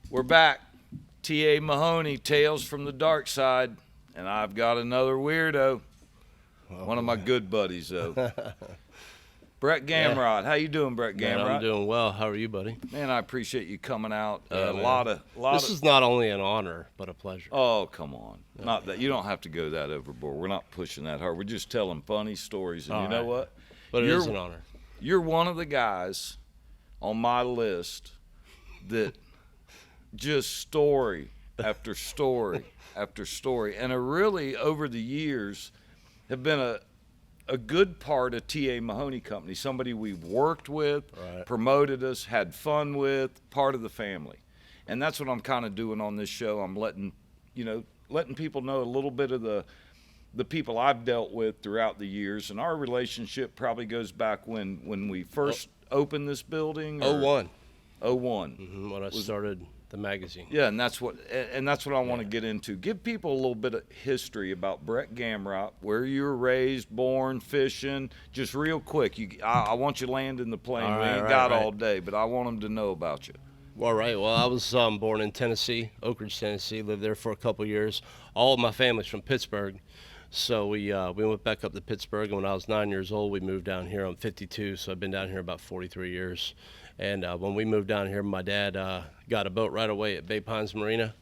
We're back. T.A. Mahoney, Tales from the Dark Side. And I've got another weirdo. One of my good buddies, though. Bret Gamrot. How you doing, Bret Gamrot? Man, I'm doing well. How are you, buddy? Man, I appreciate you coming out. This is not only an honor, but a pleasure. Oh, come on. Not that. You don't have to go that overboard. We're not pushing that hard. We're just telling funny stories. And you know what? But it is an honor. You're one of the guys on my list that just story after story after story, and really over the years have been a good part of T.A. Mahoney Company, somebody we've worked with, promoted us, had fun with, part of the family. And that's what I'm kind of doing on this show. I'm letting people know a little bit of the people I've dealt with throughout the years. And our relationship probably goes back when we first opened this building. 01. 01. When I started the magazine. Yeah, and that's what I want to get into. Give people a little bit of history about Bret Gamrot, where you were raised, born, fishing. Just real quick. I want you landing the plane. We ain't got all day, but I want them to know about you. All right. Well, I was born in Tennessee, Oak Ridge, Tennessee. Lived there for a couple years. All of my family's from Pittsburgh. So we went back up to Pittsburgh, and when I was 9 years old, we moved down here. I'm 52, so I've been down here about 43 years. And when we moved down here, my dad got a boat right away at Bay Pines Marina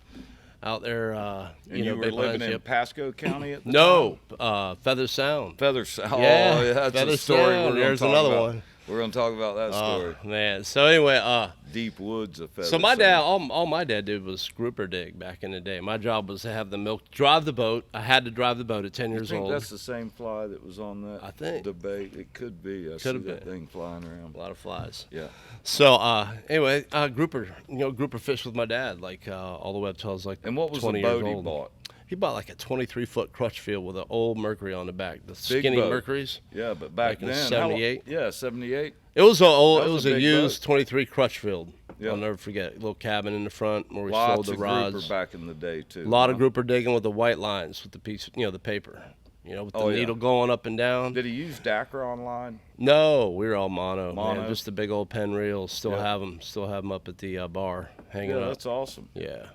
out there. And you were living in Pasco County at the time? Feather Sound. Feather Sound. Yeah, oh, yeah, that's Feather a story. Sound. There's another one. We're going to talk about that story. Oh, man. So anyway, deep woods of Feather So my Sound. dad, all my dad did was grouper dig back in the day. My job was to have the milk, drive the boat. I had to drive the boat at 10 years old. That's the same fly that was on that debate. It could be. I see that thing flying around. A lot of flies. Yeah. So anyway, grouper fished with my dad all the way up till I was like 20 years old. And what was the boat he bought? He bought like a 23-foot Crutchfield with an old Mercury on the back, the skinny Mercuries. Yeah, but back then, in '78. Yeah, '78. It was a used boat. 23 Crutchfield. Yeah. I'll never forget. A little cabin in the front where we Lots sold the of rods. grouper back in the day too. A lot of grouper digging with the white lines with the piece, the paper, with the needle going up and down. Did he use Dacra online? No, we were all mono. Mono. Man, just the big old pen reels. Still have them. Still have them up at the bar hanging up. Yeah, that's awesome. Yeah.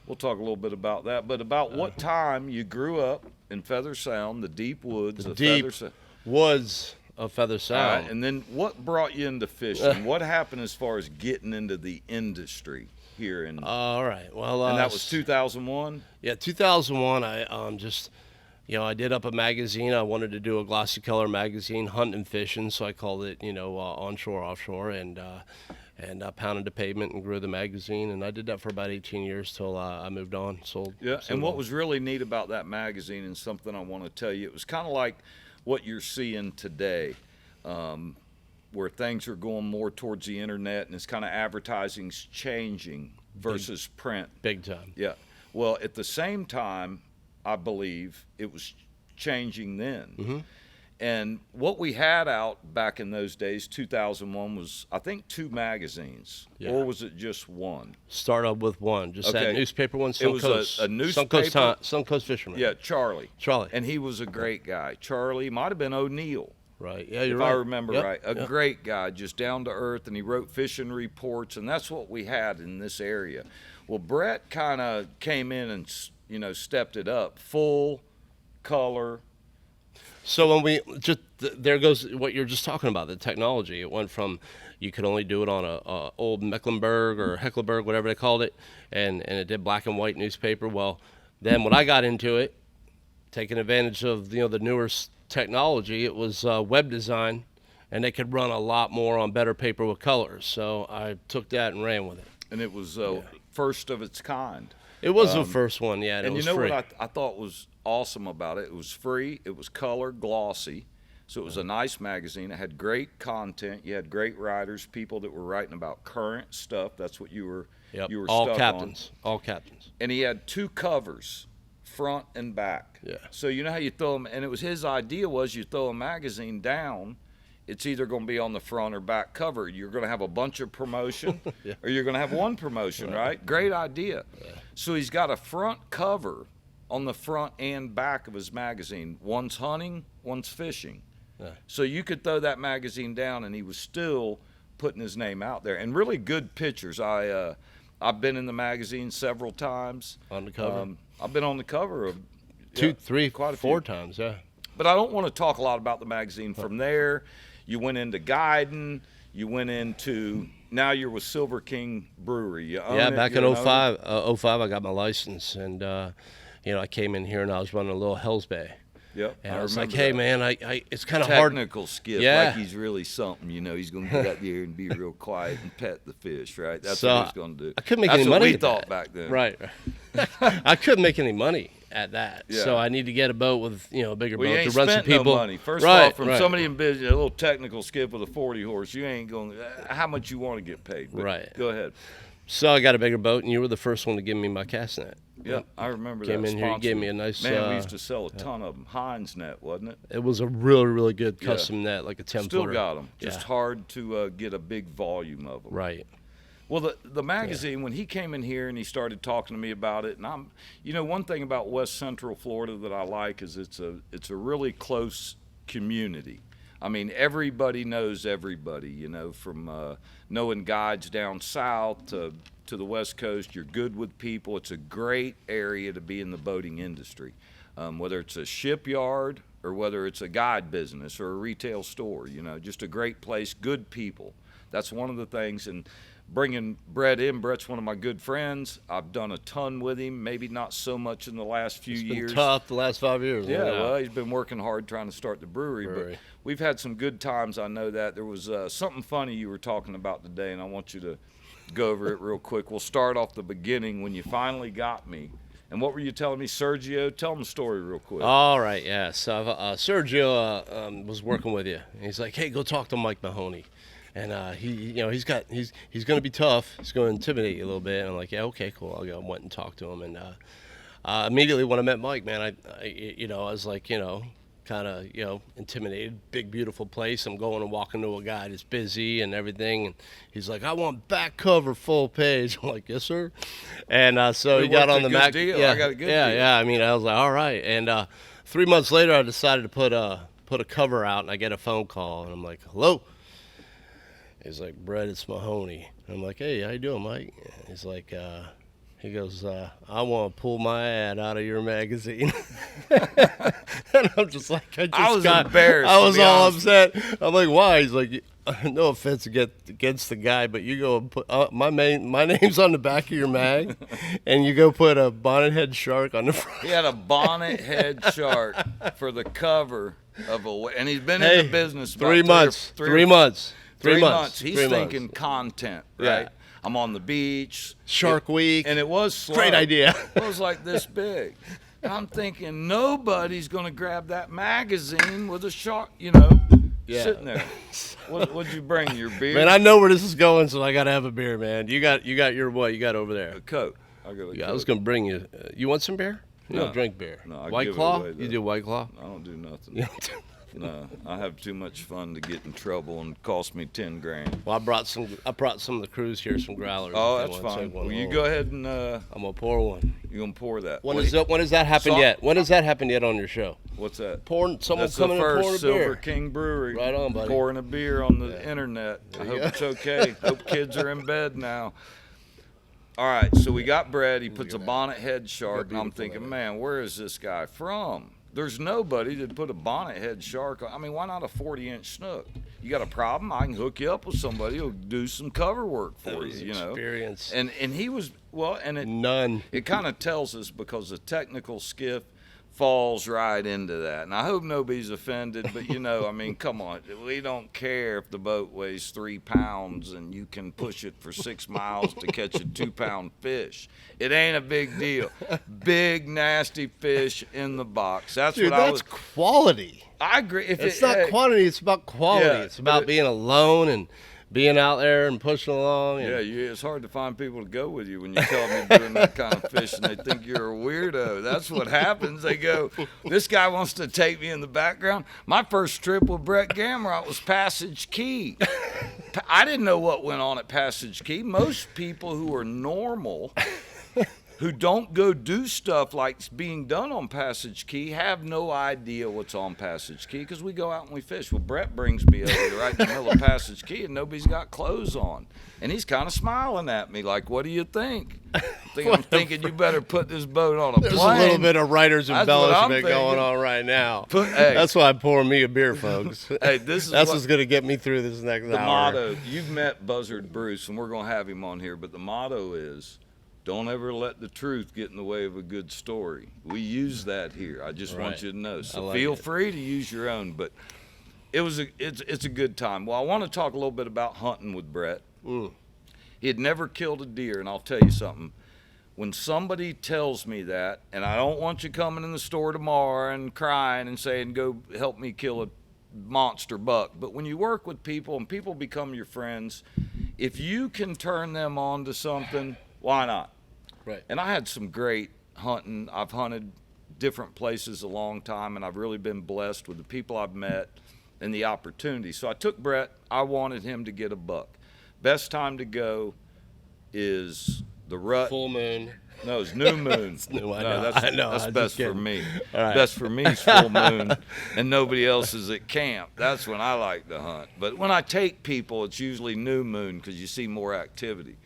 We'll talk a little bit about that, but about what time you grew up in Feather Sound, the deep woods of Feather Sound. Woods of Feather Sound. And then what brought you into fishing? What happened as far as getting into the industry here in? All right. Well, and that was 2001. Yeah, 2001. I did up a magazine. I wanted to do a glossy color magazine, hunting and fishing, so I called it, onshore, offshore, and I pounded the pavement and grew the magazine, and I did that for about 18 years till I moved on, sold. Yeah, and what was really neat about that magazine, and something I want to tell you, it was kind of like what you're seeing today, where things are going more towards the internet, and it's kind of advertising's changing versus print. Big time. Yeah. Well, at the same time, I believe it was changing then. Mm-hmm. And what we had out back in those days, 2001, was, I think, 2 magazines. Yeah. Or was it just one? Started with one. Just that newspaper one, Suncoast. It was a newspaper. Suncoast Fisherman. Yeah, Charlie. Charlie. And he was a great guy. Charlie might have been O'Neill. Right. Yeah, you're if right. I remember right. A great guy, just down to earth, and he wrote fishing reports, and that's what we had in this area. Well, Bret kind of came in and, stepped it up. Full color. So there goes what you're just talking about, the technology. It went from you could only do it on a old Mecklenburg or Hecklenburg, whatever they called it, and it did black and white newspaper. Well, then when I got into it, taking advantage of the newer technology, it was web design, and they could run a lot more on better paper with colors. So I took that and ran with it. And it was first of its kind. It was the first one, yeah. And it was what free. I thought was awesome about it? It was free. It was color, glossy. So it was a nice magazine. It had great content. You had great writers, people that were writing about current stuff. That's what you were. Yep. You were all stuck captains. on. All captains. And he had 2 covers, front and back. Yeah. So you know how you throw them, and it was his idea was you throw a magazine down. It's either going to be on the front or back cover. You're going to have a bunch of promotion, or you're going to have one promotion, right? Great idea. Yeah. So he's got a front cover on the front and back of his magazine. One's hunting, one's fishing. Yeah. So you could throw that magazine down, and he was still putting his name out there. And really good pictures. I've been in the magazine several times. On the cover? I've been on the cover of Two, three, quite a four few. times, yeah. But I don't want to talk a lot about the magazine. From there, you went into guiding. You went into, now you're with Silver King Brewery. You own Yeah, it, back you're in an owner. 05, I got my license, and I came in here and I was running a little Hell's Bay. Yep. And I was like, remember hey, that. man, I it's kind of hard. Technical skiff, Yeah. like he's really something. He's going to get out there and be real quiet and pet the fish, right? That's So, what he's going to do. I couldn't make That's any what money we at thought that. back then. Right. I couldn't make any money at that. Yeah. So I need to get a boat with, a bigger Well, you boat ain't to run some spent people. no money. First right, of all, from right. somebody in business, a little technical skiff with a 40 horse, you ain't going to, how much you want to get paid. But Right. Go ahead. So I got a bigger boat, and you were the first one to give me my cast net. Yep, I remember Came that. in here, you gave sponsor. me a nice. Man, we used to sell a ton of them. Heinz net, wasn't it? It was a really, really good Yeah. custom net, like a 10 Still footer. got them. Just Yeah. hard to get a big volume of them. Right. Well, the magazine, when he came in here and he started talking to me about it, and one thing about West Central Florida that I like is it's a really close community. I mean, everybody knows everybody, from knowing guides down south to the West Coast. You're good with people. It's a great area to be in the boating industry, whether it's a shipyard or whether it's a guide business or a retail store, just a great place, good people. That's one of the things. And bringing Bret in, Bret's one of my good friends. I've done a ton with him, maybe not so much in the last few It's years. been tough the last 5 years. Yeah, no doubt. well, he's been working hard trying to start the brewery, but we've had some good times. I know that. There was something funny you were talking about today, and I want you to go over it real quick. We'll start off the beginning when you finally got me. And what were you telling me, Sergio? Tell him the story real quick. All right, yeah. So Sergio was working with you. And he's like, hey, go talk to Mike Mahoney. And he's going to be tough. He's going to intimidate you a little bit. And I'm like, yeah, okay, cool. I'll go. I went and talked to him. And immediately when I met Mike, man, I was like, kind of, intimidated. Big, beautiful place. I'm going and walking to a guy that's busy and everything. And he's like, I want back cover full page. I'm like, yes, sir. And so We he got worked on a the good Mac. deal. Yeah, I got a good yeah, deal. yeah. I mean, I was like, all right. And 3 months later, I decided to put a cover out, and I get a phone call, and I'm like, hello. He's like, Bret, it's Mahoney. And I'm like, hey, how you doing, Mike? He's like, he goes, I want to pull my ad out of your magazine. And I'm just like, I was embarrassed, I to was be all honest. upset. I'm like, why? He's like, no offense against the guy, but you go and put my name's on the back of your mag, and you go put a bonnet head shark on the front. He had a bonnet head shark for the cover of and he's been in the business about 3 months. 3 months. 3 months. He's 3 months. thinking content, right? Yeah. I'm on the beach. Shark Week. And it was slow. Great idea. It was like this big. And I'm thinking nobody's going to grab that magazine with a shark, Yeah. sitting there. What'd you bring? Your beer? Man, I know where this is going, so I gotta have a beer, man. You got your what? You got over there? A Coke. I got a Yeah, I Coke. was gonna bring you. You want some beer? You No. don't drink beer. No, I White give it Claw? away, though. You do White Claw? I don't do nothing. Yeah. No, I have too much fun to get in trouble and cost me 10 grand. Well, I brought some of the crews here, some growlers. Oh, if they that's wanna fine. take one Well, you home. go ahead and I'm gonna pour one. you're gonna pour that. When Wait, has that happened So- yet? When has that happened yet on your show? What's that? Someone That's the coming and pouring first a beer. Silver King Brewery. Right on, buddy. Pouring a beer on the internet. I you hope go. it's okay. Hope kids are in bed now. All right, so we got Bret. He puts a bonnet head shark, and I'm thinking, man, where is this guy from? There's nobody that put a bonnet head shark on. I mean, why not a 40-inch snook? You got a problem? I can hook you up with somebody who'll do some cover work for you, Experience. And he was, well, and None. it kind of tells us because the technical skiff falls right into that. And I hope nobody's offended, but I mean, come on. We don't care if the boat weighs 3 pounds and you can push it for 6 miles to catch a 2-pound fish. It ain't a big deal. Big, nasty fish in the box. That's Dude, what I that's was. quality. I agree. It's not quantity, it's about quality. Yeah, It's but about being alone and being out there and pushing along. And, It's hard to find people to go with you when you tell them you're doing that kind of fish and they think you're a weirdo. That's what happens. They go, this guy wants to take me in the background. My first trip with Bret Gamrot was Passage Key. I didn't know what went on at Passage Key. Most people who are normal who don't go do stuff like's being done on Passage Key have no idea what's on Passage Key because we go out and we fish. Well, Bret brings me over there right in the middle of Passage Key and nobody's got clothes on. And he's kind of smiling at me like, what do you think? I'm thinking you better put this boat on a There's plane. a little bit of writer's embellishment thinking. going on right now. Hey, that's why I'm pouring me a beer, folks. Hey, that's what's going to get me through this next hour. The motto, you've met Buzzard Bruce, and we're going to have him on here, but the motto is, don't ever let the truth get in the way of a good story. We use that here. I just want you to know. So feel free to use your own, but it's a good time. Well, I want to talk a little bit about hunting with Bret. He had never killed a deer, and I'll tell you something. When somebody tells me that, and I don't want you coming in the store tomorrow and crying and saying, go help me kill a monster buck, but when you work with people and people become your friends, if you can turn them on to something, why not? Right. And I had some great hunting. I've hunted different places a long time, and I've really been blessed with the people I've met and the opportunity. So I took Bret. I wanted him to get a buck. Best time to go is the rut. Full moon. No, it's new moon. It's new, I That's I'm best for me. Right. Best for me is full moon, and nobody else is at camp. That's when I like to hunt. But when I take people, it's usually new moon because you see more activity.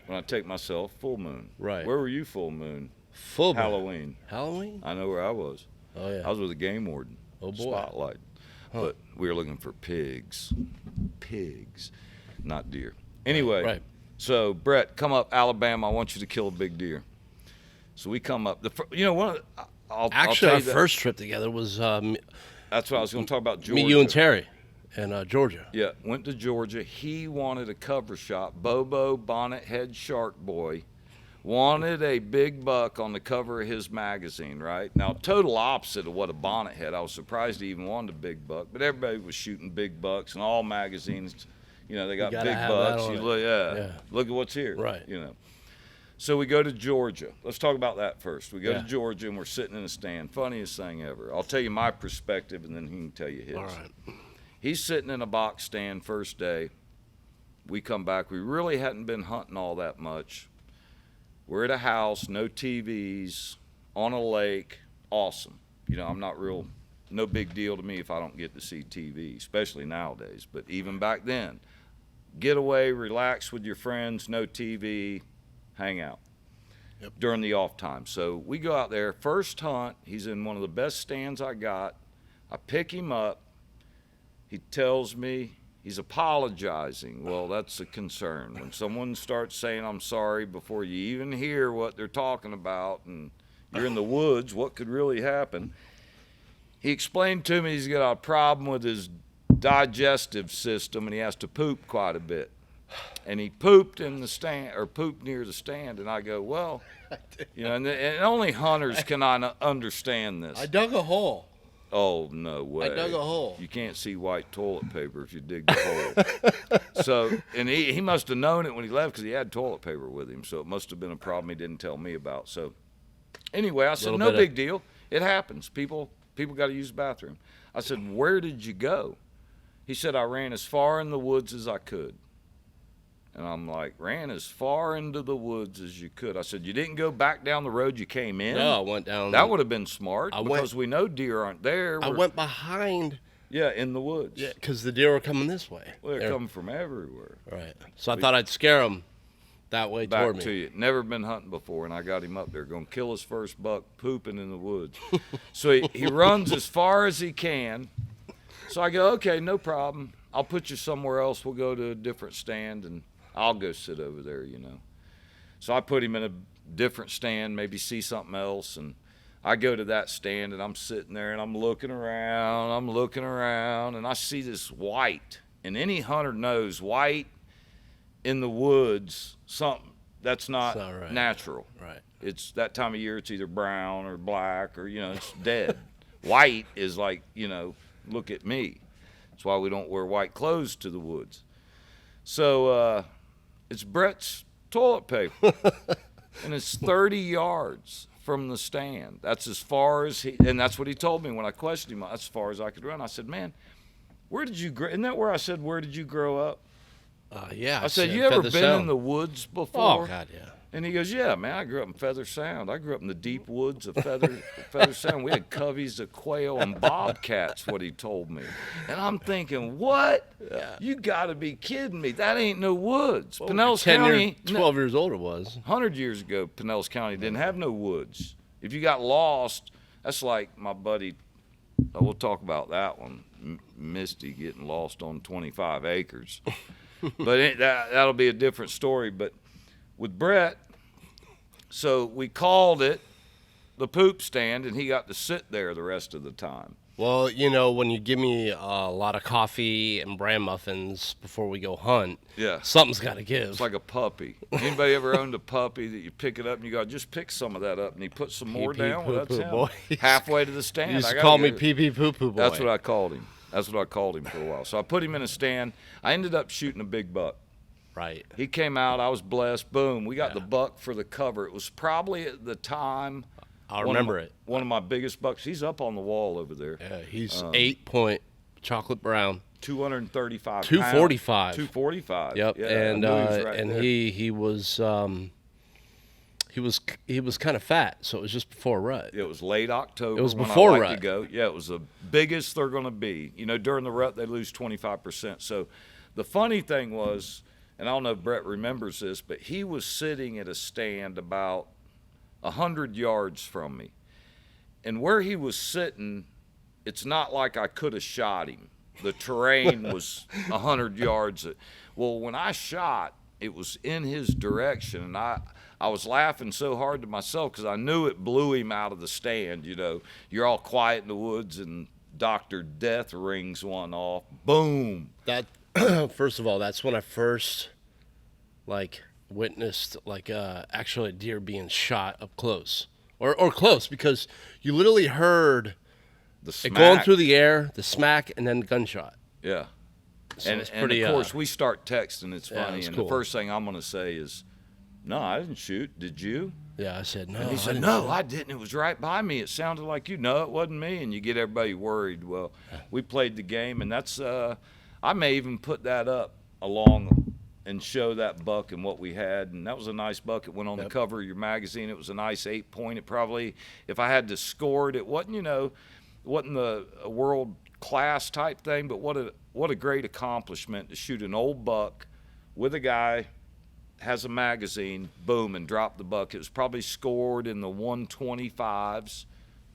When I take myself, full moon. Right. Where were you full moon? Full moon. Halloween. Halloween? I know where I was. Oh, yeah. I was with a game warden. Oh, boy. Spotlight. Huh. But we were looking for pigs. Pigs, not deer. Anyway, Right. So Bret, come up, Alabama. I want you to kill a big deer. So we come up. I'll Actually, tell our you that- first trip together was That's what I was going to talk about. Georgia. me, you, and Terry in Georgia. Yeah, went to Georgia. He wanted a cover shot. Bobo, bonnet head shark boy, wanted a big buck on the cover of his magazine, right? Now, total opposite of what a bonnet had. I was surprised he even wanted a big buck, but everybody was shooting big bucks, and all magazines, they got gotta big have bucks. that on You it. look, Yeah. Look at what's here, Right. So we go to Georgia. Let's talk about that first. We go Yeah. to Georgia, and we're sitting in a stand. Funniest thing ever. I'll tell you my perspective, and then he can tell you his. All right. He's sitting in a box stand first day. We come back. We really hadn't been hunting all that much. We're at a house, no TVs, on a lake. Awesome. I'm not no big deal to me if I don't get to see TV, especially nowadays. But even back then, get away, relax with your friends, no TV, hang out during the off time. So we go out there. First hunt, he's in one of the best stands I got. I pick him up. He tells me he's apologizing. Well, that's a concern. When someone starts saying, I'm sorry, before you even hear what they're talking about, and you're in the woods, what could really happen? He explained to me he's got a problem with his digestive system, and he has to poop quite a bit. And he pooped in the stand, or pooped near the stand, and I go, well, and only hunters can understand this. I dug a hole. Oh, no way. I dug a hole. You can't see white toilet paper if you dig the hole. So, and he must have known it when he left because he had toilet paper with him. So it must have been a problem he didn't tell me about. So anyway, I said, no big deal. It happens. People got to use the bathroom. I said, where did you go? He said, I ran as far in the woods as I could. And I'm like, ran as far into the woods as you could. I said, you didn't go back down the road you came in? No, I went down. That would have been smart because we know deer aren't there. I went behind. Yeah, in the woods. Yeah, because the deer were coming this way. Well, they're coming from everywhere. Right. So I thought I'd scare them that way toward me. Back to you. Never been hunting before, and I got him up there. Going to kill his first buck, pooping in the woods. So he runs as far as he can. So I go, okay, no problem. I'll put you somewhere else. We'll go to a different stand, and I'll go sit over there, So I put him in a different stand, maybe see something else, and I go to that stand, and I'm sitting there, and I'm looking around, and I see this white. And any hunter knows white in the woods, something that's not right. natural. Right. It's that time of year, it's either brown or black or, it's dead. White is like, look at me. That's why we don't wear white clothes to the woods. So it's Bret's toilet paper, and it's 30 yards from the stand. That's as far as and that's what he told me when I questioned him. That's as far as I could run. I said, man, where did you grow? Isn't that where I said, where did you grow up? Yeah. I said, you ever been in the woods before? Oh, God, yeah. And he goes, yeah, man, I grew up in Feather Sound. I grew up in the deep woods of Feather Sound. We had coveys of quail and bobcats, what he told me. And I'm thinking, what? Yeah. You got to be kidding me. That ain't no woods. Well, Pinellas County. 12 years old it was. 100 years ago, Pinellas County didn't have no woods. If you got lost, that's like my buddy, we'll talk about that one, Misty getting lost on 25 acres. But that'll be a different story. But with Bret, so we called it the poop stand, and he got to sit there the rest of the time. Well, you know, when you give me a lot of coffee and bran muffins before we go hunt, yeah, something's got to give. It's like a puppy. Anybody ever owned a puppy that you pick it up and you go, just pick some of that up, and he put some more down? Well, that's him. Boy. Halfway to the stand. You used to call me pee-pee poo-poo boy. That's what I called him. That's what I called him for a while. So I put him in a stand. I ended up shooting a big buck. Right. He came out. I was blessed. Boom. We got the buck for the cover. It was probably at the time. I remember it. One of my biggest bucks. He's up on the wall over there. Yeah, he's 8-point chocolate brown. 235 245. 245. Yep. Yeah, and there. he was kind of fat, so it was just before rut. It was late October. It was when before I like rut. To go. Yeah, it was the biggest they're going to be. You know, during the rut they lose 25%. So the funny thing was, and I don't know if Bret remembers this, but he was sitting at a stand about 100 yards from me. And where he was sitting, it's not like I could have shot him. The terrain was 100 yards. Well, when I shot, it was in his direction, and I was laughing so hard to myself because I knew it blew him out of the stand. You know, you're all quiet in the woods, and Dr. Death rings one off. Boom. That first of all, that's when I first witnessed actually a deer being shot up close or close, because you literally heard the smack. It going through the air, the smack, and then the gunshot. Yeah. So and of course we start texting. It's funny, and cool. the first thing I'm going to say is, "No, I didn't shoot. Did you?" Yeah, I said no. And he said, "No, I didn't. It was right by me. It sounded like you." "No, it wasn't me." And you get everybody worried. Well, we played the game, and that's I may even put that up along and show that buck and what we had. And that was a nice buck. It went on the cover of your magazine. It was a nice 8-point. It probably, if I had to score it, it wasn't, you know, it wasn't the world class type thing, but what a great accomplishment to shoot an old buck with a guy has a magazine, boom, and drop the buck. It was probably scored in the 125s,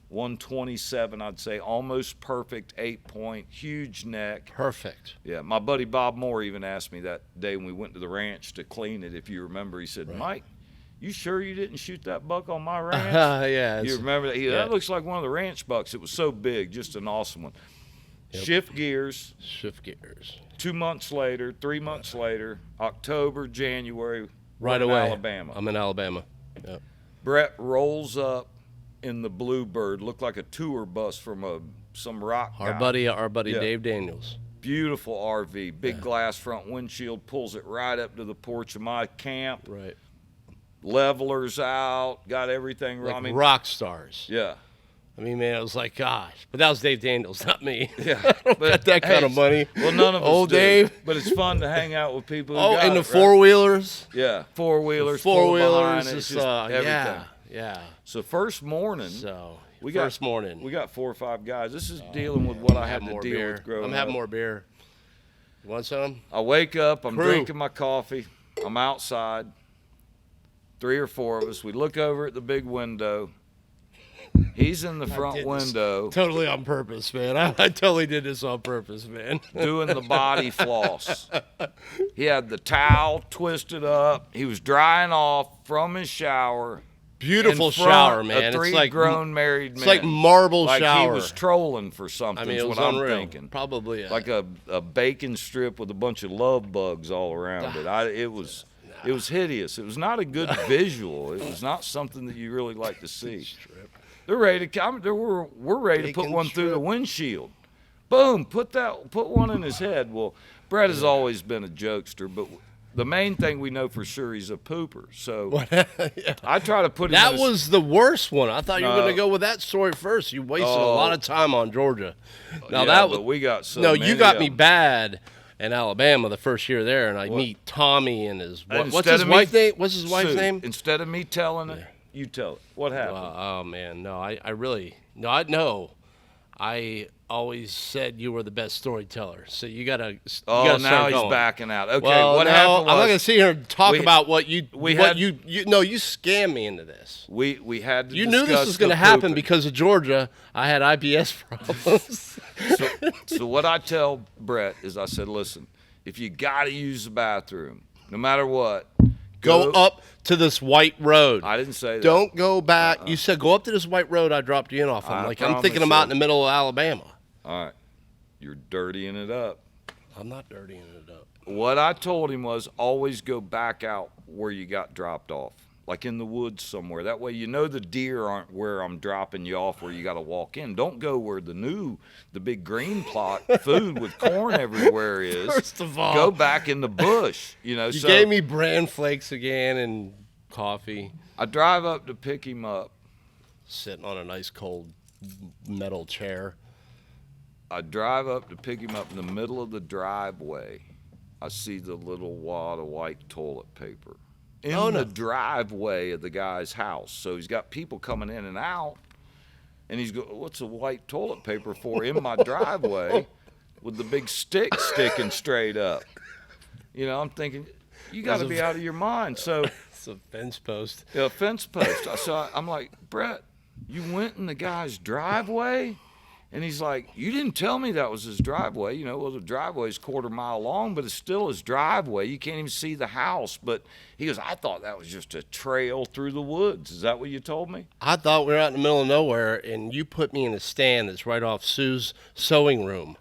127, I'd say, almost perfect 8-point, huge neck. Perfect. Yeah, my buddy Bob Moore even asked me that day when we went to the ranch to clean it, if you remember. He said, Mike, you sure you didn't shoot that buck on my ranch? Yeah. You remember that? That looks like one of the ranch bucks. It was so big, just an awesome one. Yep. Shift gears. 2 months later, 3 months later, October, January, right away. Alabama. I'm in Alabama. Yep. Bret rolls up in the Bluebird, looked like a tour bus from some rock guy. Our buddy Dave Daniels. Beautiful RV, big glass front windshield, pulls it right up to the porch of my camp. Right. Levelers out, got everything right. Like rock stars. Yeah. I mean, man, it was like, gosh. But that was Dave Daniels, not me. Yeah. But got that kind of money. Well, none of us Old do. Dave. But it's fun to hang out with people who got and the it, four-wheelers. Right? Yeah, four-wheelers. Four-wheelers. It's just everything. Yeah. So first morning. We got 4 or 5 guys. This is dealing with what I had to deal with growing up. I'm having more beer. You want some? I wake up. I'm drinking my coffee. I'm outside. 3 or 4 of us. We look over at the big window. He's in the front window. Totally on purpose, man. I totally did this on purpose, man. Doing the body floss. He had the towel twisted up. He was drying off from his shower. Beautiful shower, man. It's like grown married men. It's like marble shower. Like he was trolling for something. I mean, it was what unreal. I'm thinking. Probably like a bacon strip with a bunch of love bugs all around it. It was hideous. It was not a good visual. It was not something that you really like to see. They're ready to come. We're ready to put one through the windshield. Boom! Put one in his head. Well, Bret has always been a jokester, but the main thing we know for sure, he's a pooper. So I try to put him. That was the worst one. I thought you were going to go with that story first. You wasted a lot of time on Georgia. Now but we got so. No, you got me bad. in Alabama the first year there, and I What? meet Tommy and his what's Instead his of me- wife's name? What's his wife's Sue, name? Instead of me telling it, you tell it. What happened? Oh man, no, I really no, I know. I always said you were the best storyteller, so you gotta. Oh, gotta now start he's going. backing out. Okay, Well, what no, happened was I'm not gonna sit here and talk we- about what you we what had- you no, you scammed me into this. we had to You knew this discuss was going to the happen pooping. because of Georgia. I had IBS problems. So what I tell Brett is, I said, listen, if you got to use the bathroom, no matter what, Go up to this white road. I didn't say that. Don't go back. You said go up to this white road I dropped you in off. I'm I I'm thinking promise I'm out you. in the middle of Alabama. All right, you're dirtying it up. I'm not dirtying it up. What I told him was always go back out where you got dropped off, like in the woods somewhere. That way you know the deer aren't where I'm dropping you off, where you got to walk in. Don't go where the big green plot food with corn everywhere is. First of all, Go back in the bush, you know. you so gave me bran flakes again and coffee, I drive up to pick him up. sitting on a nice cold metal chair. I drive up to pick him up in the middle of the driveway. I see the little wad of white toilet paper in the driveway of the guy's house. So he's got people coming in and out, and he's going, what's a white toilet paper for in my driveway with the big stick sticking straight up? You know, I'm thinking, you got to be out of your mind. So It's a fence post. yeah, fence post. I'm like, Brett, you went in the guy's driveway? And he's like, you didn't tell me that was his driveway. You know, well, the driveway's 1/4 mile long, but it's still his driveway. You can't even see the house. But he goes, I thought that was just a trail through the woods. Is that what you told me? I thought we were out in the middle of nowhere, and you put me in a stand that's right off Sue's sewing room.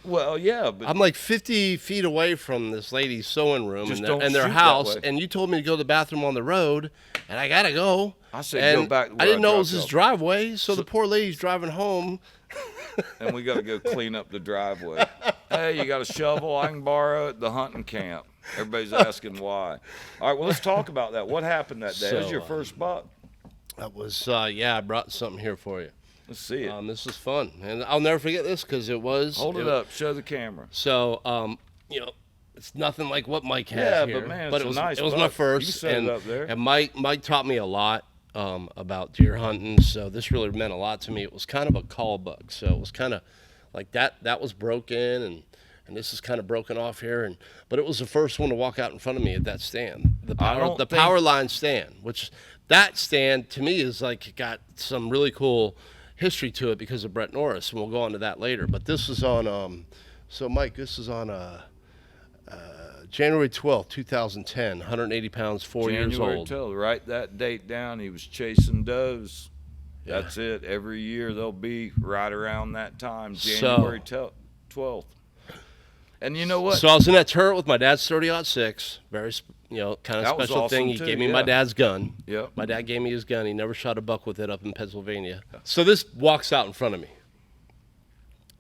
Well, yeah, but I'm like 50 feet away from this lady's sewing room Just and don't their shoot that house, way. and you told me to go to the bathroom on the road, and I gotta go. I said go And back where I didn't I know it was dropped his off. driveway, so the poor lady's driving home. and we got to go clean up the driveway. Hey, you got a shovel? I can borrow it. The hunting camp. Everybody's asking why. All right, well, let's talk about that. What happened that day? That was So, your first buck. That was yeah. I brought something here for you. Let's see it. This was fun, and I'll never forget this because it was. Hold it up. Show the camera. So you know, it's nothing like what Mike has Yeah, here. but man, but it's it a was nice it was buck. my You first, set it and up there. and Mike taught me a lot about deer hunting. So this really meant a lot to me. It was kind of a call bug, so it was kind of like that was broken, and this is kind of broken off here, but it was the first one to walk out in front of me at that stand, the power line stand, which that stand to me is like got some really cool history to it because of Brett Norris, and we'll go on to that later. But this is on so Mike, this is on January 12th, 2010, 180 pounds, 4 years January old. 12th. Write that date down. He was chasing does. Yeah. That's it. Every year they'll be right around that time, So- January 12th. And you know what? So I was in that turret with my dad's 30-06, very kind of That was special thing. awesome, He too, gave me my yeah. dad's gun. Yep. My dad gave me his gun. He never shot a buck with it up in Pennsylvania. So this walks out in front of me.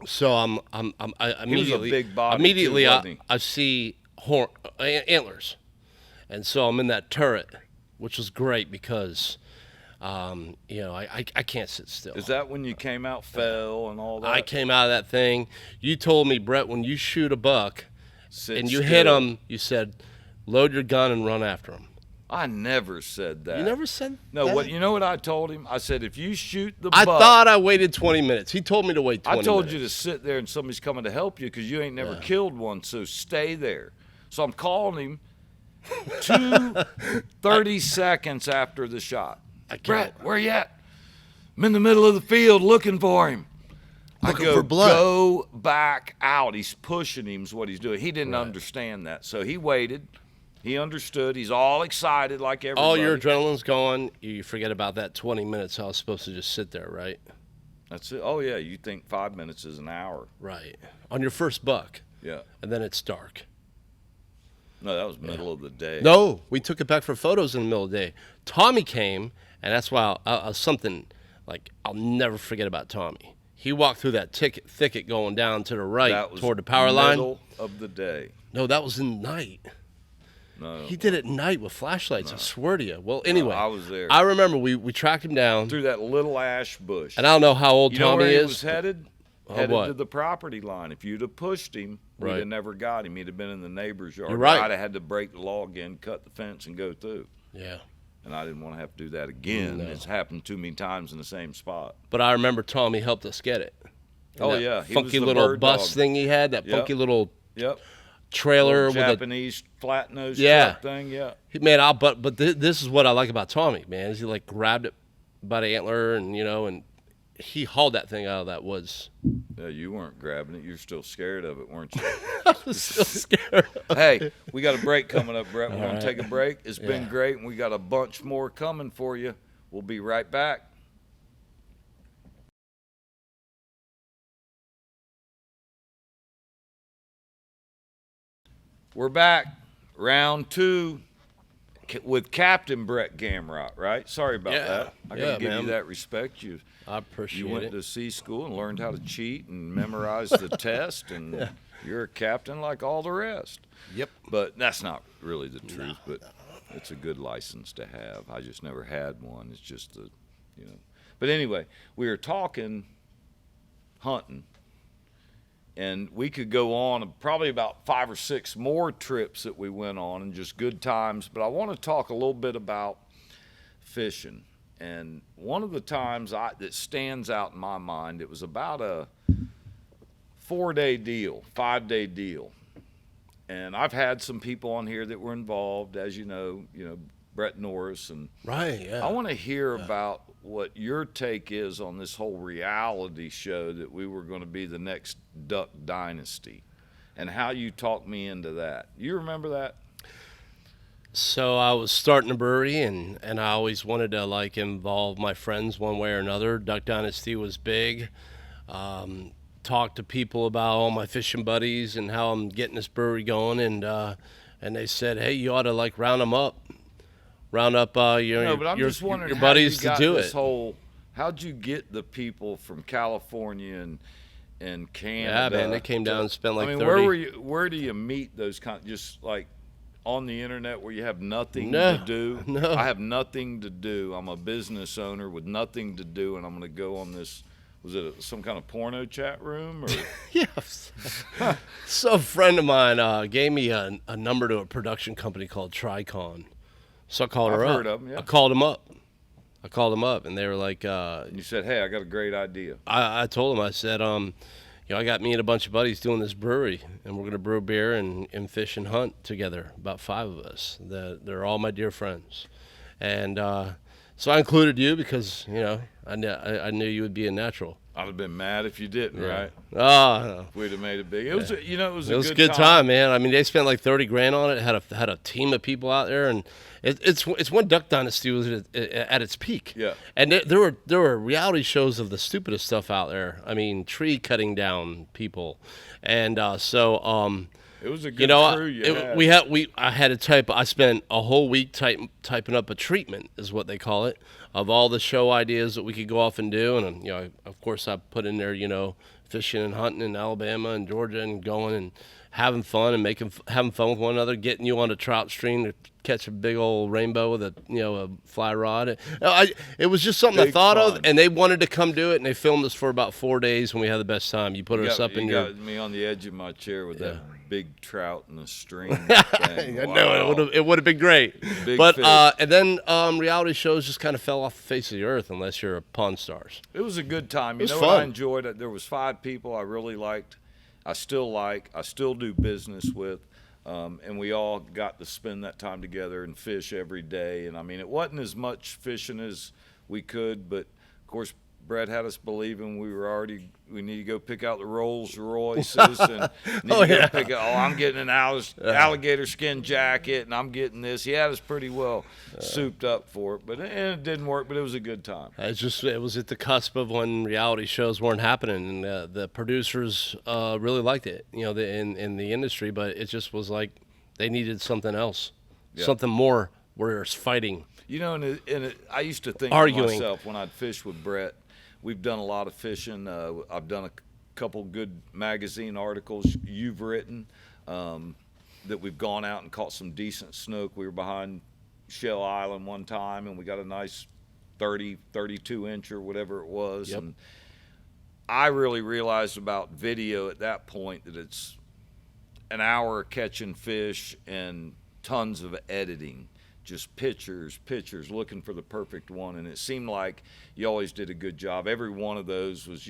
So I immediately big body, too, wasn't he? I see antlers, and so I'm in that turret, which was great because I can't sit still. Is that when you came out, fell, and all that? I came out of that thing. You told me, Brett, when you shoot a buck Sit and you still. hit him, you said, load your gun and run after him. I never said that. You never said No, that? you know what I told him? I said, if you shoot the I buck, thought I waited 20 minutes. He told me to wait 20 I told minutes. you to sit there and somebody's coming to help you because you ain't never killed one, so stay there. So I'm calling him 30 seconds after the shot. Brett, where you at? I'm in the middle of the field looking for him. Looking I go, for blood. Go back out. He's pushing him is what he's doing. He didn't understand that, so he waited. He understood. He's all excited like everybody. All your adrenaline's going. You forget about that 20 minutes. I was supposed to just sit there, right? That's it. Oh, yeah, you think 5 minutes is an hour. Right. On your first buck. Yeah. And then it's dark. No, that was middle of the day. No, we took it back for photos in the middle of the day. Tommy came, and that's why something like I'll never forget about Tommy. He walked through that thicket going down to the right That was toward the power line. middle of the day. No, that was in night. No. He did it at night with flashlights. I swear to you. Well, anyway, I was there. I remember we tracked him down, Through that little ash bush. and I don't know how old You know Tommy where he is. was headed? Oh, Headed what? to the property line. If you'd have pushed him we'd Right. have never got him. He'd have been in the neighbor's yard. You're right. I'd have had to break the log in, cut the fence, and go through. Yeah. And I didn't want to have to do that again. No. It's happened too many times in the same spot. But I remember Tommy helped us get it. And Oh, that yeah. He was funky the little bird bus dog. thing he had, that Yep. funky little Yep. trailer Little with Japanese flat nose Yeah. truck thing. Yeah. man. This is what I like about Tommy, man. Is he like grabbed it by the antler and and he hauled that thing out of that woods. Yeah, you weren't grabbing it. You're still scared of it, weren't you? I was still scared. Hey, we got a break coming up, Brett. We're All going right. to take a break. It's been Yeah. great, and we got a bunch more coming for you. We'll be right back. We're back. Round 2 with Captain Bret Gamrot, right? Sorry about Yeah. that. I got Yeah, to give man. you that respect. You appreciate went it. to C school and learned how to cheat and memorize the test, and you're a captain like all the rest. Yep. But that's not really the truth, but it's a good license to have. I just never had one. It's just But anyway, we were talking hunting, and we could go on probably about 5 or 6 more trips that we went on and just good times. But I want to talk a little bit about fishing. And one of the times that stands out in my mind, it was about a 4-day deal, 5-day deal. And I've had some people on here that were involved, as you know, Brett Norris. And Right. Yeah. I want to hear about what your take is on this whole reality show that we were going to be the next Duck Dynasty, and how you talked me into that. You remember that? So I was starting a brewery, and I always wanted to like involve my friends one way or another. Duck Dynasty was big. Talked to people about all my fishing buddies and how I'm getting this brewery going, and they said, hey, you ought to like round up your No, but I'm your, just wondering your how buddies you got to do this it. how'd you get the people from California and Canada? Yeah, man, they came down and spent like I mean, 30. where do you meet those just like on the internet where you have nothing No, to do? no. I have nothing to do. I'm a business owner with nothing to do, and I'm going to go on this. Was it some kind of porno chat room? Or? Yes. So a friend of mine gave me a number to a production company called Tricon. So I called her I've up. heard of 'em, yeah. I called them up, and they were like, And you said, hey, I got a great idea. I told them, I said, I got me and a bunch of buddies doing this brewery, and we're going to brew beer and fish and hunt together, about 5 of us. They're all my dear friends. And so I included you because, I knew you would be a natural. I'd have been mad if you didn't, right? Oh, We'd have made it big. It was, it was it a was a good time, man. I mean, they spent like 30 grand on it. Had a team of people out there, and it's when Duck Dynasty was at its peak. Yeah. And there were reality shows of the stupidest stuff out there. I mean, tree cutting down people, and it was a good crew you had. I had to type. I spent a whole week typing up a treatment, is what they call it, of all the show ideas that we could go off and do. And of course, I put in there, fishing and hunting in Alabama and Georgia, and going and having fun and having fun with one another, getting you on a trout stream to catch a big old rainbow with a fly rod. It was just something I Big thought fun. of, and they wanted to come do it, and they filmed us for about 4 days, and we had the best time. You put us up in you your. got me on the edge of my chair with that big trout in the stream. I thing. know Wow. it would have been great, Big but fish. and then reality shows just kind of fell off the face of the earth unless you're a Pawn Stars. It was a good time. You was know what I fun. enjoyed? There was 5 people I really liked. I still do business with. And we all got to spend that time together and fish every day. And I mean, it wasn't as much fishing as we could, but of course, Brett had us believing we need to go pick out the Rolls Royces and I'm getting an alligator skin jacket and I'm getting this. He had us pretty well souped up for it, but it didn't work, but it was a good time. It was at the cusp of when reality shows weren't happening, and the producers really liked it, in the industry, but it just was like they needed something else, something more where it's fighting. I used to think Arguing. to myself when I'd fish with Brett, we've done a lot of fishing. I've done a couple good magazine articles you've written that we've gone out and caught some decent snook. We were behind Shell Island one time, and we got a nice 32 inch or whatever it was. Yep. And I really realized about video at that point that it's an hour catching fish and tons of editing, just pictures, looking for the perfect one. And it seemed like you always did a good job. Every one of those was,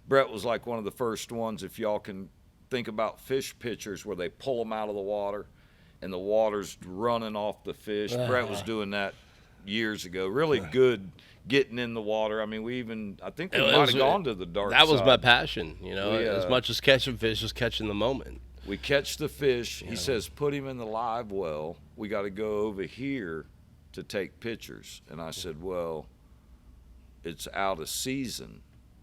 Bret was like one of the first ones, if y'all can think about fish pictures where they pull them out of the water and the water's running off the fish. Bret was doing that years ago. Really good getting in the water. I mean, I think we might have gone to the dark side. That was my passion, as much as catching fish as catching the moment. We catch the fish. He says, put him in the live well. We got to go over here to take pictures. And I said, well, it's out of season.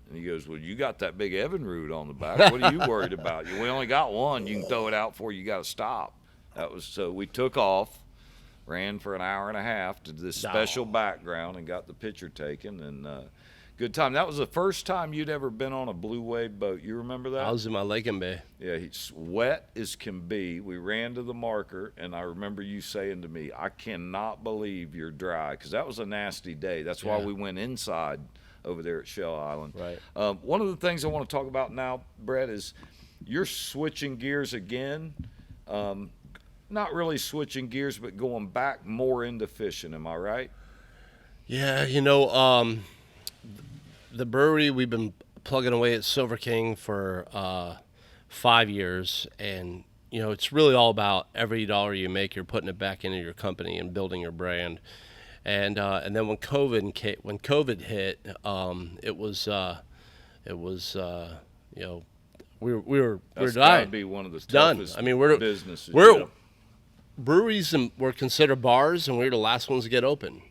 And he goes, well, you got that big Evinrude on the back. What are you worried about? We only got one. You can throw it out before you got to stop. So we took off, ran for an hour and a half to this special background and got the picture taken. And good time. That was the first time you'd ever been on a blue wave boat. You remember that? I was in my Lake and Bay. Yeah, he's wet as can be. We ran to the marker, and I remember you saying to me, I cannot believe you're dry, because that was a nasty day. That's why we went inside over there at Shell Island. Right. One of the things I want to talk about now, Bret, is you're switching gears again. Not really switching gears, but going back more into fishing. Am I right? Yeah, the brewery, we've been plugging away at Silver King for 5 years, and it's really all about every dollar you make, you're putting it back into your company and building your brand. And then when COVID hit, it was we were That's dying. gotta be one of the Done. toughest I mean, we're businesses. breweries were considered bars, and we were the last ones to get open.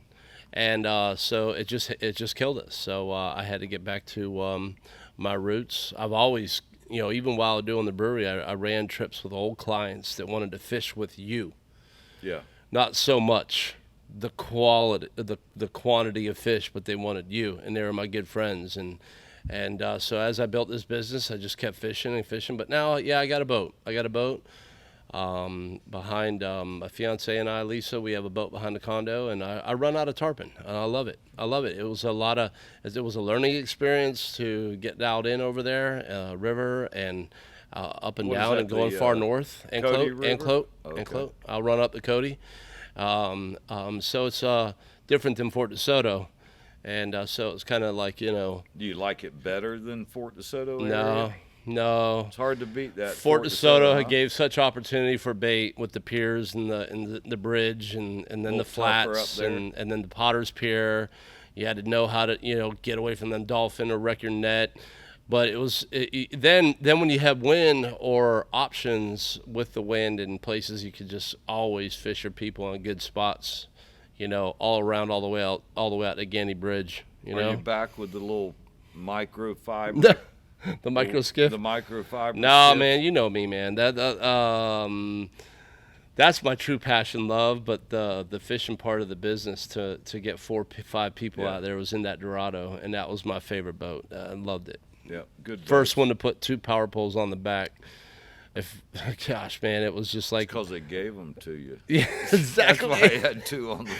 And so it just killed us. So I had to get back to my roots. I've always, even while doing the brewery, I ran trips with old clients that wanted to fish with you. Yeah. Not so much the quality, the quantity of fish, but they wanted you, and they were my good friends. And so as I built this business, I just kept fishing and fishing. But now, I got a boat. Behind my fiance and I, Lisa, we have a boat behind the condo, and I run out of tarpon, and I love it. It was a learning experience to get dialed in over there, river and up and down and going far north. Anclote. I'll run up the Cody. So it's different than Fort DeSoto, and so it's kind of like Do you like it better than Fort DeSoto area? No, it's hard to beat that. Fort DeSoto gave such opportunity for bait with the piers and the bridge and then the flats and then the Potter's Pier. You had to know how to get away from the dolphin or wreck your net. But it was then when you have wind or options with the wind in places, you could just always fish your people on good spots, all around, all the way out to Gandy Bridge. Are you back with the little microfiber? The micro skiff? The microfiber. No, skiff. Man, you know me, man. That's my true passion, love. But the fishing part of the business, to get 4, 5 people out there, was in that Dorado, and that was my favorite boat. I loved it. Yeah, good. First one to put 2 power poles on the back. Gosh, man, it was just like because they gave them to you. Yeah, exactly. That's why he had 2 on the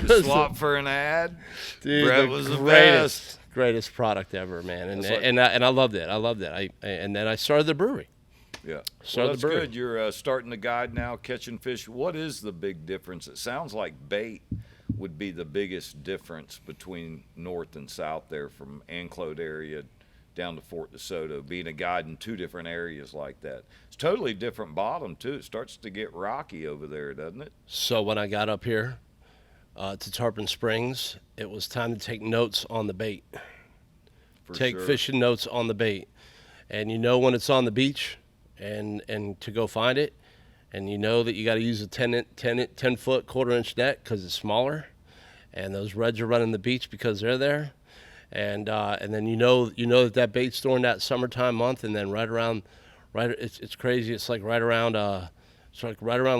back. Swap for an ad. Dude, Bret was the greatest product ever, man, and I loved it. And then I started the brewery. Yeah, that's good. You're starting to guide now, catching fish. What is the big difference? It sounds like bait would be the biggest difference between north and south there, from Anclote area down to Fort DeSoto, being a guide in 2 different areas like that. It's totally different bottom too. It starts to get rocky over there, doesn't it? So when I got up here to Tarpon Springs, it was time to take notes on the bait. Fishing notes on the bait. And when it's on the beach and to go find it, and that you got to use a 10-foot quarter-inch net because it's smaller, and those reds are running the beach because they're there, and then that bait's during that summertime month, and then it's crazy. It's like right around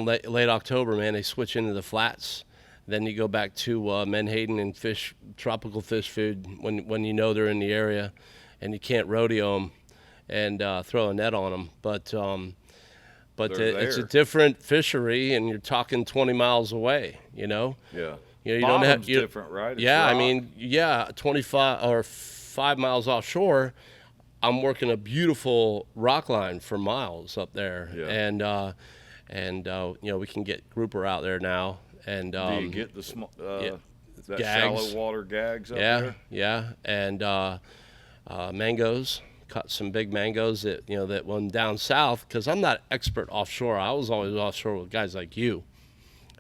late October, man. They switch into the flats. Then you go back to Menhaden and fish tropical fish food when they're in the area, and you can't rodeo them and throw a net on them, but it's a different fishery, and you're talking 20 miles away, Yeah. You don't have different, right? It's 25 or 5 miles offshore, I'm working a beautiful rock line for miles up there, Yeah. and we can get grouper out there now. And Do you get the yeah, that gags. shallow water gags up Yeah, there? yeah, and mangoes. Caught some big mangoes that went down south because I'm not expert offshore. I was always offshore with guys like you,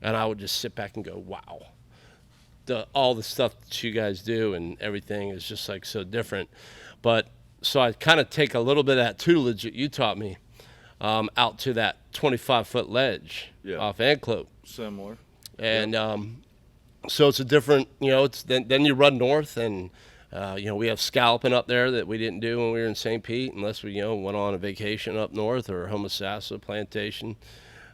and I would just sit back and go, wow, all the stuff that you guys do and everything is just like so different. But so I kind of take a little bit of that tutelage that you taught me out to that 25-foot ledge Yeah. off Anclote, Similar. and so it's a different, it's then you run north and. We have scalloping up there that we didn't do when we were in St. Pete, unless we, went on a vacation up north or Homosassa plantation.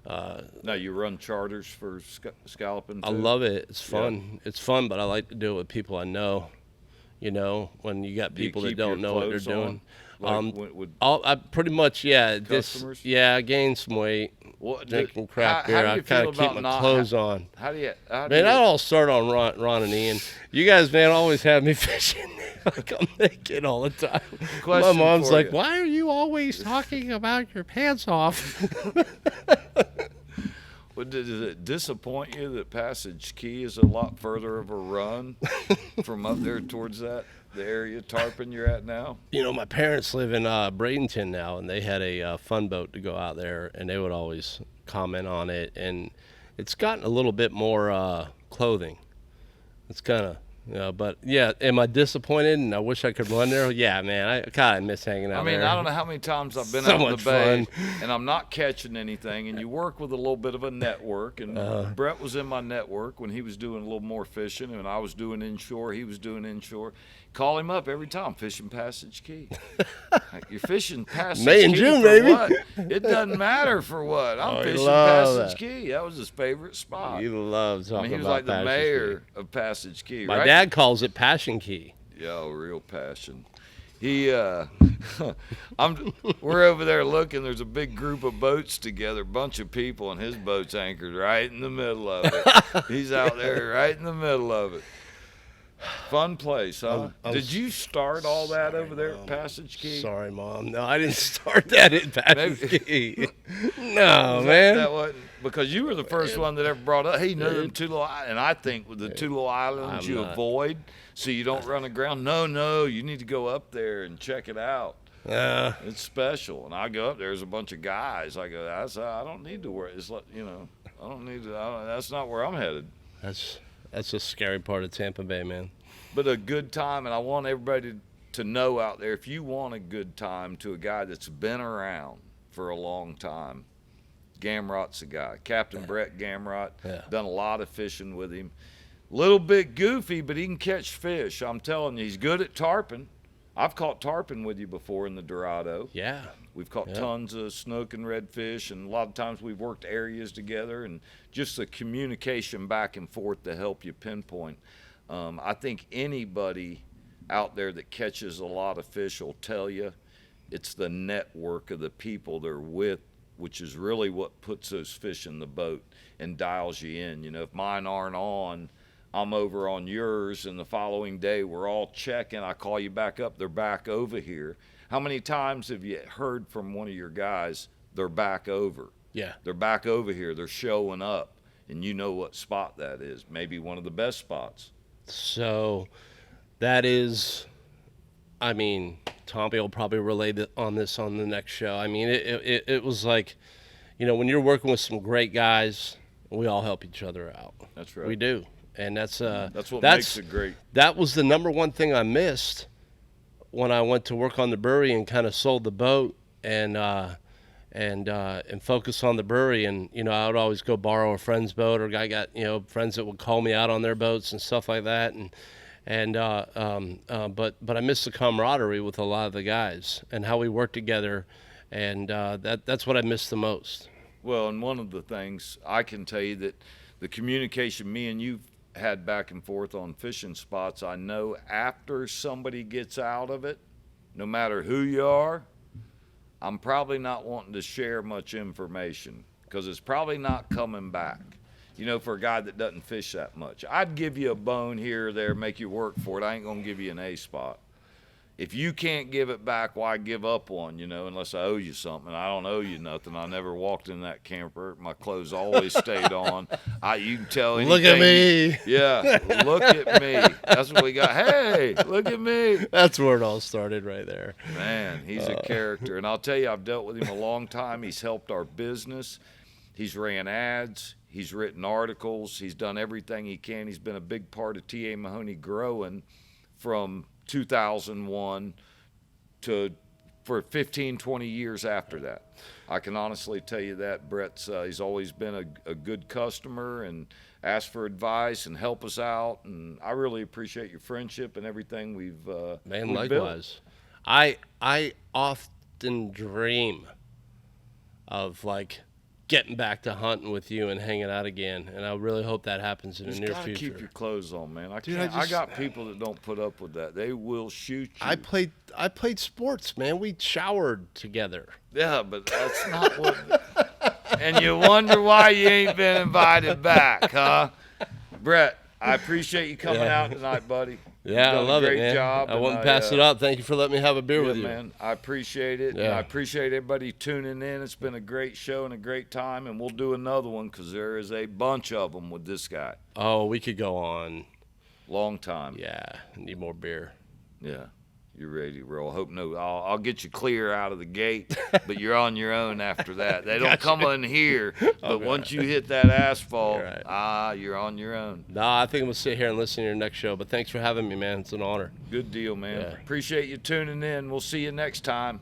Now you run charters for scalloping too? I love it. It's fun. It's fun, but I like to do it with people I know. When you got Do you people that keep don't your know what they're clothes doing. on? Like, would I pretty much, yeah. customers? I gained some weight. What, Drinking craft how beer. do I you kind feel of keep about my clothes on. How do you? Man, that all started on Ron and Ian. You guys, man, always have me fishing. Like I'm naked all the time. My Question mom's for like, you. "Why are you always talking about your pants off?" Well, does it disappoint you that Passage Key is a lot further of a run from up there towards the area Tarpon you're at now? My parents live in Bradenton now, and they had a fun boat to go out there, and they would always comment on it. And it's gotten a little bit more clothing. It's kind of, but yeah, am I disappointed? And I wish I could run there. Yeah, man, I kind of miss hanging out there. I mean, I don't know how many times I've been So out in the much bay, fun. and I'm not catching anything, and you work with a little bit of a network, and Brett was in my network when he was doing a little more fishing, and I was doing inshore, he was doing inshore. Call him up every time, fishing Passage Key. Like, you're fishing Passage May Key and June, for baby. what? It doesn't matter for what. I'm Oh, you fishing love Passage that. Key. That was his favorite spot. You love talking I mean, he was about like the Passage mayor Key. of Passage Key, My right? dad calls it Passion Key. Yeah, real passion. We're over there looking. There's a big group of boats together, bunch of people, and his boat's anchored right in the middle of it. He's out there right in the middle of it. Fun place, huh? Did you start all that over there at Passage Key? Sorry, Mom. No, I didn't start that at Passage Key. No, Was man. That wasn't, because you were the first one that ever brought up, hey, them two little islands. And I think with the two little islands I'm you not. avoid so you don't run aground. No, you need to go up there and check it out. It's special. And I go up there, there's a bunch of guys. I go, I don't need to worry. It's like, I don't need to, that's not where I'm headed. That's a scary part of Tampa Bay, man. But a good time, and I want everybody to know out there, if you want a good time to a guy that's been around for a long time, Gamrot's a guy. Captain Bret Gamrot, done a lot of fishing with him. Little bit goofy, but he can catch fish. I'm telling you, he's good at tarpon. I've caught tarpon with you before in the Dorado. Yeah. We've caught tons of snook and redfish, and a lot of times we've worked areas together, and just the communication back and forth to help you pinpoint. I think anybody out there that catches a lot of fish will tell you it's the network of the people they're with, which is really what puts those fish in the boat and dials you in. If mine aren't on, I'm over on yours, and the following day we're all checking. I call you back up, they're back over here. How many times have you heard from one of your guys, they're back over? Yeah. They're back over here, they're showing up, and you know what spot that is, maybe one of the best spots. So that is, Tommy will probably relate on this on the next show. It was like, when you're working with some great guys, we all help each other out. That's right. We do. And that's what makes it great. That was the number one thing I missed when I went to work on the brewery and kind of sold the boat and focus on the brewery. And I would always go borrow a friend's boat, or I got friends that would call me out on their boats and stuff like that. But I missed the camaraderie with a lot of the guys and how we worked together, and that's what I missed the most. Well, and one of the things I can tell you that the communication me and you had back and forth on fishing spots, I know after somebody gets out of it, no matter who you are, I'm probably not wanting to share much information because it's probably not coming back. For a guy that doesn't fish that much, I'd give you a bone here or there, make you work for it. I ain't gonna give you an A spot. if you can't give it back, why give up one, unless I owe you something. I don't owe you nothing. I never walked in that camper. My clothes always stayed on. You can tell anything. Look at me. Yeah, look at me. That's what we got. Hey, look at me. That's where it all started right there. Man, he's a character. And I'll tell you, I've dealt with him a long time. He's helped our business. He's ran ads. He's written articles. He's done everything he can. He's been a big part of T.A. Mahoney growing from 2001 for 15, 20 years after that. I can honestly tell you that. Bret's he's always been a good customer and asked for advice and help us out, and I really appreciate your friendship and everything we've likewise built. I often dream of getting back to hunting with you and hanging out again, and I really hope that happens in the near future. Keep your clothes on, man. Dude, I got people that don't put up with that. They will shoot you. I played sports, man. We showered together. Yeah, but that's not what. And you wonder why you ain't been invited back, huh? Bret, I appreciate you coming out tonight, buddy. Yeah, I love it, man. Great job. I wouldn't pass it up. Thank you for letting me have a beer with you. Man, I appreciate it. Yeah. And I appreciate everybody tuning in. It's been a great show and a great time, and we'll do another one because there is a bunch of them with this guy. Oh, we could go on. Long time. Yeah, need more beer. Yeah. You're ready to roll. Hope no. I'll get you clear out of the gate, but you're on your own after that. They don't come in here, but once you hit that asphalt, you're on your own. Nah, I think I'm gonna sit here and listen to your next show. But thanks for having me, man. It's an honor. Good deal, man. Yeah. Appreciate you tuning in. We'll see you next time.